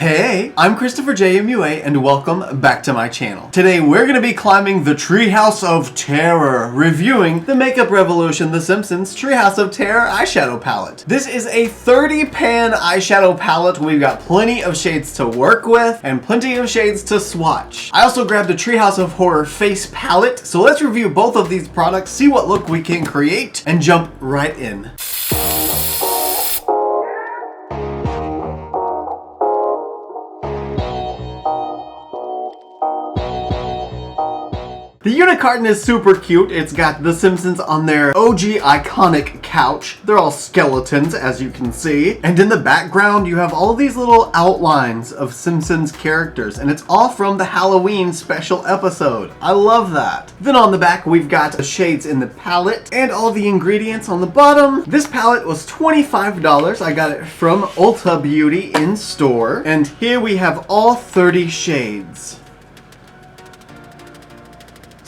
Hey, I'm ChristopherJMUA and welcome back to my channel. Today we're going to be climbing the Treehouse of Terror, reviewing the Makeup Revolution The Simpsons Treehouse of Terror eyeshadow palette. This is a 30 pan eyeshadow palette. We've got plenty of shades to work with and plenty of shades to swatch. I also grabbed the Treehouse of Horror face palette, so let's review both of these products, see what look we can create, and jump right in. The unit carton is super cute. It's got The Simpsons on their OG iconic couch. They're all skeletons, as you can see. And in the background, you have all of these little outlines of Simpsons characters, and it's all from the Halloween special episode. I love that. Then on the back, we've got the shades in the palette and all the ingredients on the bottom. This palette was $25. I got it from Ulta Beauty in store. And here we have all 30 shades.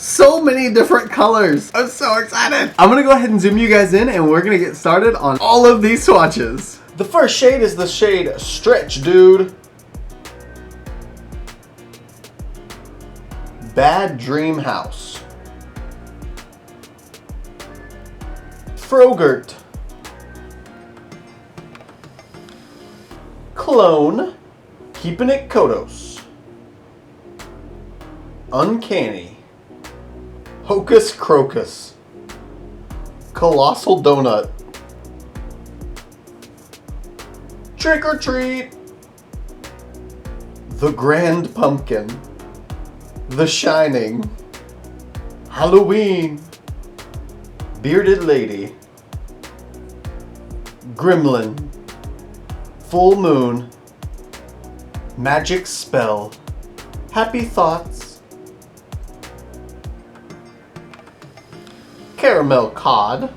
So many different colors. I'm so excited. I'm gonna go ahead and zoom you guys in and we're gonna get started on all of these swatches. The first shade is the shade Stretch Dude. Bad Dream House. Frogurt. Clone. Keeping It Kodos. Uncanny. Hocus Crocus. Colossal Donut. Trick or Treat. The Grand Pumpkin. The Shining. Halloween. Bearded Lady. Gremlin. Full Moon. Magic Spell. Happy Thoughts. Caramel Cod.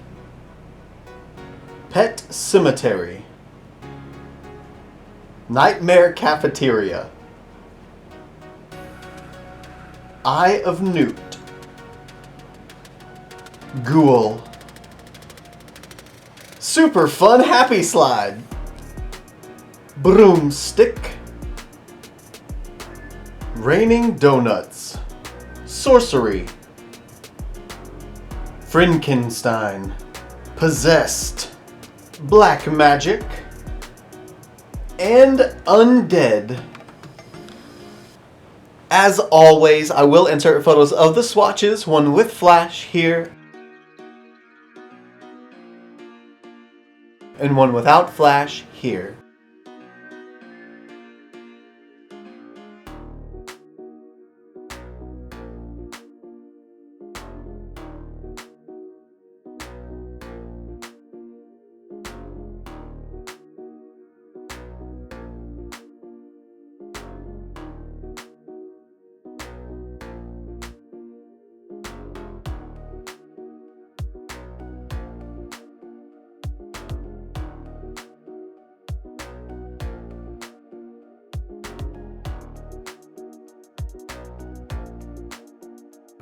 Pet Cemetery. Nightmare Cafeteria. Eye of Newt. Ghoul. Super Fun Happy Slide. Broomstick. Raining Donuts. Sorcery. Frankenstein. Possessed. Black Magic. And Undead. As always, I will insert photos of the swatches, one with flash here, and one without flash here.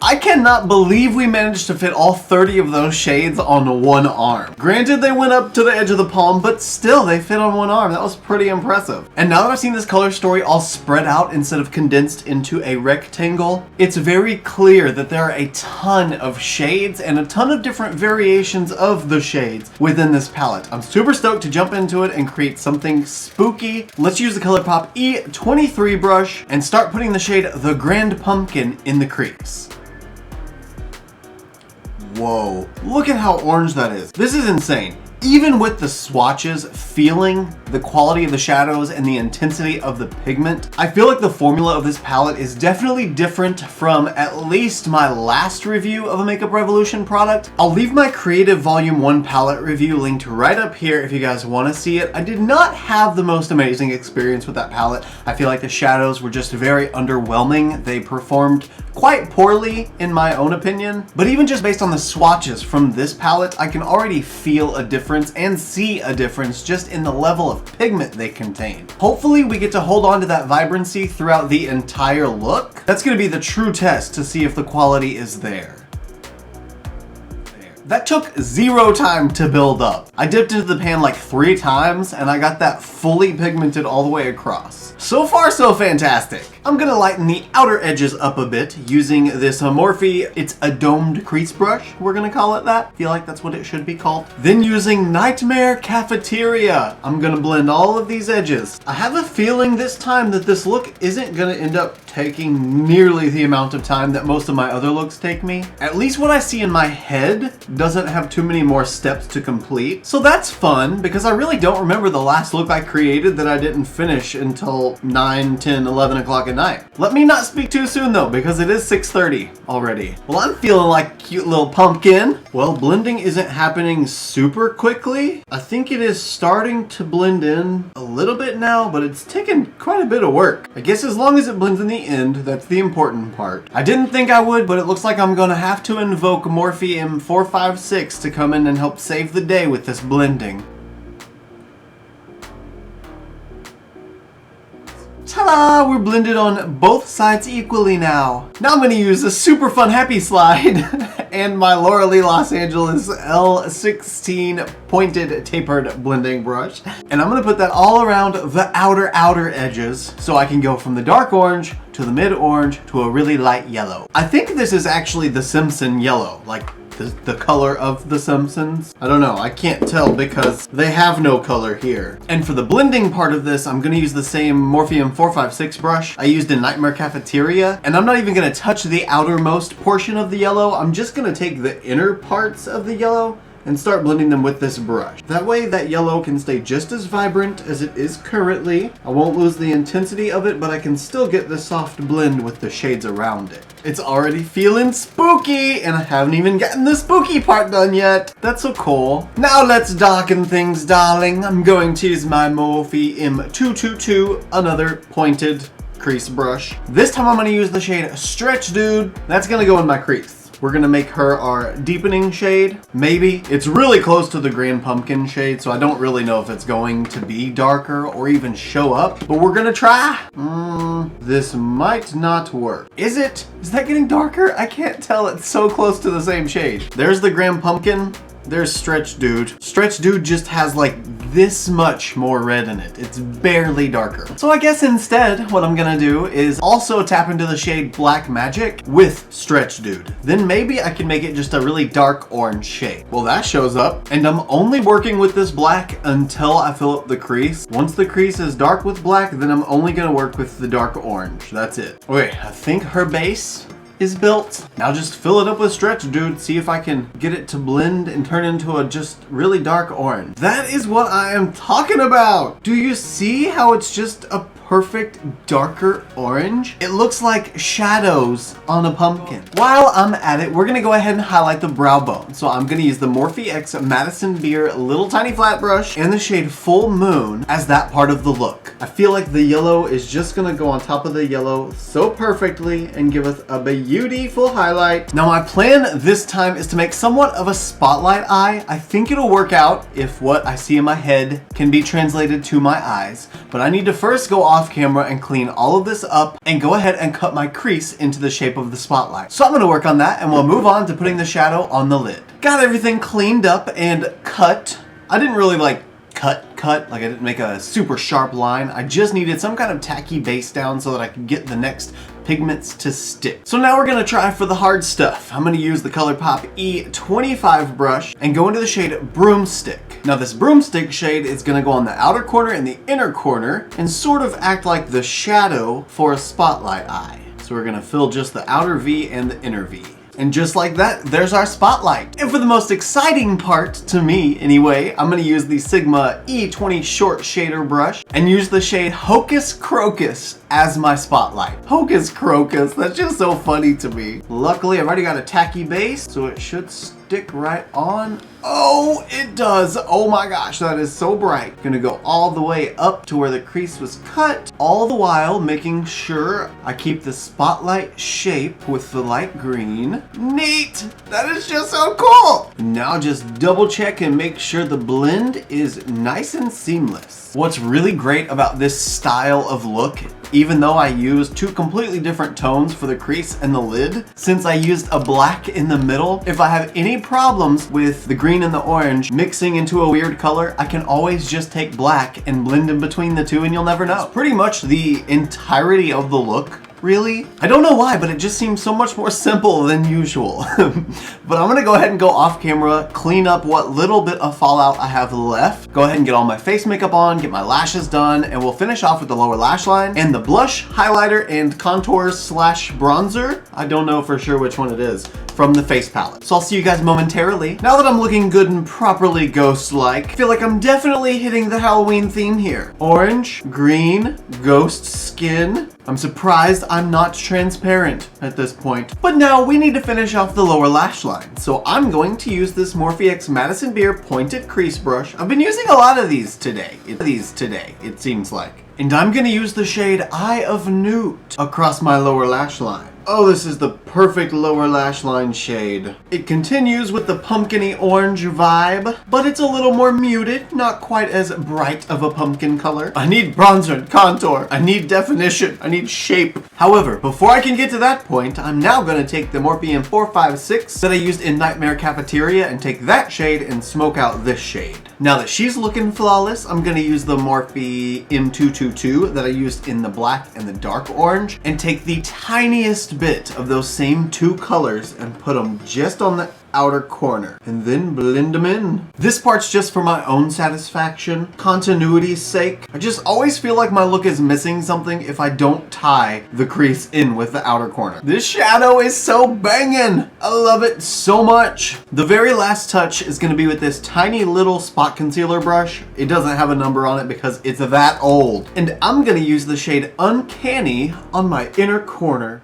I cannot believe we managed to fit all 30 of those shades on one arm. Granted, they went up to the edge of the palm, but still they fit on one arm. That was pretty impressive. And now that I've seen this color story all spread out instead of condensed into a rectangle, it's very clear that there are a ton of shades and a ton of different variations of the shades within this palette. I'm super stoked to jump into it and create something spooky. Let's use the ColourPop E23 brush and start putting the shade The Grand Pumpkin in the crease. Whoa, look at how orange that is. This is insane. Even with the swatches, feeling the quality of the shadows and the intensity of the pigment, I feel like the formula of this palette is definitely different from at least my last review of a Makeup Revolution product. I'll leave my Creative Volume 1 palette review linked right up here if you guys want to see it. I did not have the most amazing experience with that palette. I feel like the shadows were just very underwhelming. They performed quite poorly in my own opinion, but even just based on the swatches from this palette, I can already feel a difference and see a difference just in the level of pigment they contain. Hopefully we get to hold on to that vibrancy throughout the entire look. That's going to be the true test to see if the quality is there. That took 0 time to build up. I dipped into the pan like 3 times and I got that fully pigmented all the way across. So far, so fantastic. I'm gonna lighten the outer edges up a bit using this Morphe. It's a domed crease brush, we're gonna call it that. Feel like that's what it should be called. Then using Nightmare Cafeteria, I'm gonna blend all of these edges. I have a feeling this time that this look isn't gonna end up taking nearly the amount of time that most of my other looks take me. At least what I see in my head doesn't have too many more steps to complete. So that's fun because I really don't remember the last look I created that I didn't finish until 9, 10, 11 o'clock at night. Let me not speak too soon though, because it is 6:30 already. Well, I'm feeling like a cute little pumpkin. Well, blending isn't happening super quickly. I think it is starting to blend in a little bit now, but it's taken quite a bit of work. I guess as long as it blends in the end, that's the important part. I didn't think I would, but it looks like I'm gonna have to invoke Morphe M456 to come in and help save the day with this blending. Ta-da! We're blended on both sides equally now. Now I'm gonna use a super fun happy slide and my Laura Lee Los Angeles L16 pointed tapered blending brush. And I'm gonna put that all around the outer edges so I can go from the dark orange to the mid orange to a really light yellow. I think this is actually the Simpson yellow, like the color of the Simpsons. I don't know, I can't tell because they have no color here. And for the blending part of this, I'm gonna use the same Morphe M456 brush I used in Nightmare Cafeteria. And I'm not even gonna touch the outermost portion of the yellow. I'm just gonna take the inner parts of the yellow and start blending them with this brush. That way that yellow can stay just as vibrant as it is currently. I won't lose the intensity of it, but I can still get the soft blend with the shades around it. It's already feeling spooky, and I haven't even gotten the spooky part done yet. That's so cool. Now let's darken things, darling. I'm going to use my Morphe M222, another pointed crease brush. This time I'm gonna use the shade Stretch Dude. That's gonna go in my crease. We're gonna make her our deepening shade. Maybe. It's really close to the Grand Pumpkin shade, so I don't really know if it's going to be darker or even show up, but we're gonna try. This might not work. Is it? Is that getting darker? I can't tell. It's so close to the same shade. There's the Grand Pumpkin. There's Stretch Dude. Stretch Dude just has like this much more red in it. It's barely darker. So I guess instead what I'm gonna do is also tap into the shade Black Magic with Stretch Dude. Then maybe I can make it just a really dark orange shade. Well, that shows up, and I'm only working with this black until I fill up the crease. Once the crease is dark with black, then I'm only gonna work with the dark orange. That's it. Okay, I think her base is built. Now just fill it up with Stretch Dude, see if I can get it to blend and turn into a just really dark orange. That is what I am talking about. Do you see how it's just a perfect darker orange? It looks like shadows on a pumpkin. While I'm at it, we're gonna go ahead and highlight the brow bone. So I'm gonna use the Morphe X Madison Beer little tiny flat brush and the shade Full Moon as that part of the look. I feel like the yellow is just gonna go on top of the yellow so perfectly and give us a beautiful highlight. Now my plan this time is to make somewhat of a spotlight eye. I think it'll work out if what I see in my head can be translated to my eyes, but I need to first go off camera and clean all of this up and go ahead and cut my crease into the shape of the spotlight. So I'm gonna work on that and we'll move on to putting the shadow on the lid. Got everything cleaned up and cut. I didn't really like cut, like I didn't make a super sharp line. I just needed some kind of tacky base down so that I could get the next pigments to stick. So now we're gonna try for the hard stuff. I'm gonna use the ColourPop E25 brush and go into the shade Broomstick. Now this Broomstick shade is gonna go on the outer corner and the inner corner and sort of act like the shadow for a spotlight eye. So we're gonna fill just the outer V and the inner V. And just like that, there's our spotlight. And for the most exciting part, to me anyway, I'm gonna use the Sigma E20 short shader brush and use the shade Hocus Crocus as my spotlight. Hocus Crocus, that's just so funny to me. Luckily, I've already got a tacky base, so it should stick right on. Oh, it does. Oh my gosh, that is so bright. Gonna go all the way up to where the crease was cut, all the while making sure I keep the spotlight shape with the light green. Neat! That is just so cool! Now just double check and make sure the blend is nice and seamless. crease. What's really great about this style of look, even though I used two completely different tones for the crease and the lid, since I used a black in the middle, if I have any problems with the green and the orange mixing into a weird color, I can always just take black and blend in between the two and you'll never know. It's pretty much the entirety of the look. Really? I don't know why, but it just seems so much more simple than usual. But I'm gonna go ahead and go off camera, clean up what little bit of fallout I have left, go ahead and get all my face makeup on, get my lashes done, and we'll finish off with the lower lash line and the blush, highlighter, and contours slash bronzer. I don't know for sure which one it is from the face palette. So I'll see you guys momentarily. Now that I'm looking good and properly ghost-like, I feel like I'm definitely hitting the Halloween theme here. Orange, green, ghost skin. I'm surprised I'm not transparent at this point. But now we need to finish off the lower lash line. So I'm going to use this Morphe X Madison Beer pointed crease brush. I've been using a lot of these today. It seems like. And I'm gonna use the shade Eye of Newt across my lower lash line. Oh, this is the perfect lower lash line shade. It continues with the pumpkin-y orange vibe, but it's a little more muted, not quite as bright of a pumpkin color. I need bronzer and contour. I need definition. I need shape. However, before I can get to that point, I'm now gonna take the Morphe M456 that I used in Nightmare Cafeteria and take that shade and smoke out this shade. Now that she's looking flawless, I'm gonna use the Morphe M222 that I used in the black and the dark orange and take the tiniest bit of those same two colors and put them just on the outer corner and then blend them in. This part's just for my own satisfaction, continuity's sake. I just always feel like my look is missing something if I don't tie the crease in with the outer corner. This shadow is so banging. I love it so much. The very last touch is gonna be with this tiny little spot concealer brush. It doesn't have a number on it because it's that old. And I'm gonna use the shade Uncanny on my inner corner.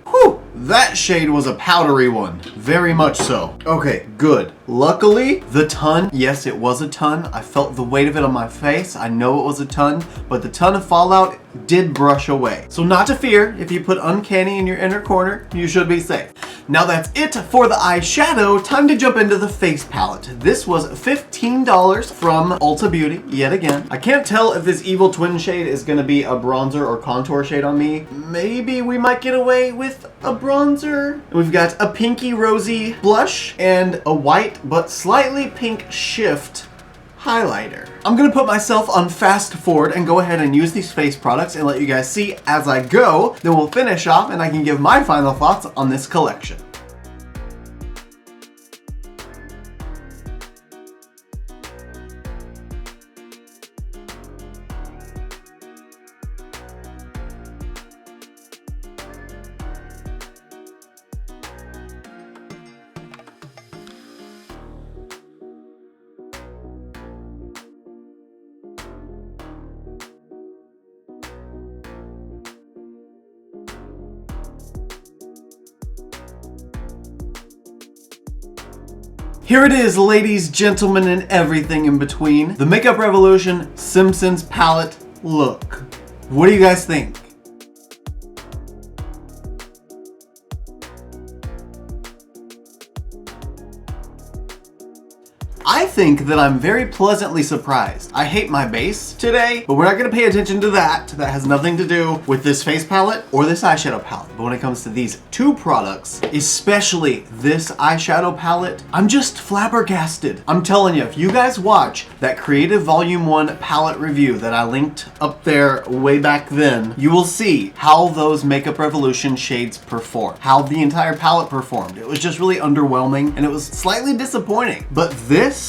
Whew, that shade was a powdery one. Very much so. Okay, good. Luckily, the ton, yes, it was a ton. I felt the weight of it on my face. I know it was a ton, but the ton of fallout did brush away. So not to fear, if you put Uncanny in your inner corner, you should be safe. Now that's it for the eyeshadow. Time to jump into the face palette. This was $15 from Ulta Beauty, yet again. I can't tell if this evil twin shade is gonna be a bronzer or contour shade on me. Maybe we might get away with a bronzer. We've got a pinky rosy blush and a white but slightly pink shift highlighter. I'm gonna put myself on fast forward and go ahead and use these face products and let you guys see as I go. Then we'll finish off and I can give my final thoughts on this collection. Here it is, ladies, gentlemen, and everything in between. The Makeup Revolution Simpsons palette look. What do you guys think? I think that I'm very pleasantly surprised. I hate my base today, but we're not gonna pay attention to that. That has nothing to do with this face palette or this eyeshadow palette. But when it comes to these two products, especially this eyeshadow palette, I'm just flabbergasted. I'm telling you, if you guys watch that Creative Volume 1 palette review that I linked up there way back then, you will see how those Makeup Revolution shades perform, how the entire palette performed. It was just really underwhelming and it was slightly disappointing. But this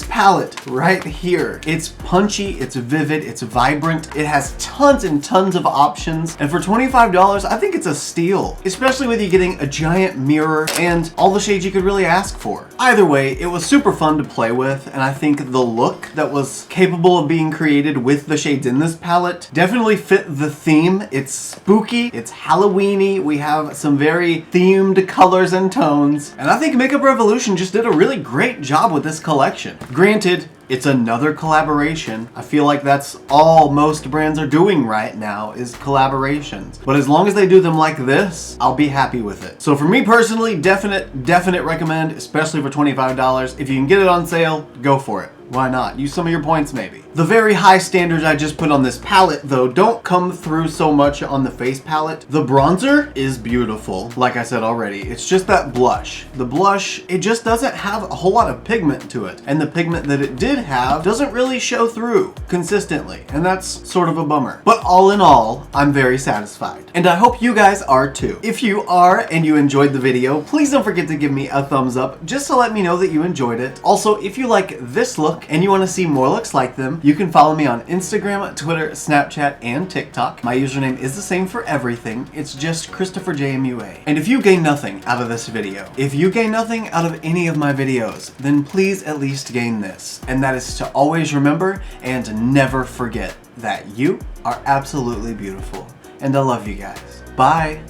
palette right here, it's punchy, it's vivid, it's vibrant, it has tons and tons of options, and for $25, I think it's a steal, especially with you getting a giant mirror and all the shades you could really ask for. Either way, it was super fun to play with, and I think the look that was capable of being created with the shades in this palette definitely fit the theme. It's spooky, it's Halloween-y, we have some very themed colors and tones, and I think Makeup Revolution just did a really great job with this collection. Granted, it's another collaboration. I feel like that's all most brands are doing right now is collaborations. But as long as they do them like this, I'll be happy with it. So for me personally, definite recommend, especially for $25. If you can get it on sale, go for it. Why not? Use some of your points maybe. The very high standards I just put on this palette though don't come through so much on the face palette. The bronzer is beautiful, like I said already. It's just that blush. The blush, it just doesn't have a whole lot of pigment to it. And the pigment that it did have doesn't really show through consistently. And that's sort of a bummer. But all in all, I'm very satisfied. And I hope you guys are too. If you are and you enjoyed the video, please don't forget to give me a thumbs up just to let me know that you enjoyed it. Also, if you like this look and you want to see more looks like them, you can follow me on Instagram, Twitter, Snapchat, and TikTok. My username is the same for everything. It's just ChristopherJMUA. And if you gain nothing out of this video, if you gain nothing out of any of my videos, then please at least gain this. And that is to always remember and never forget that you are absolutely beautiful. And I love you guys. Bye.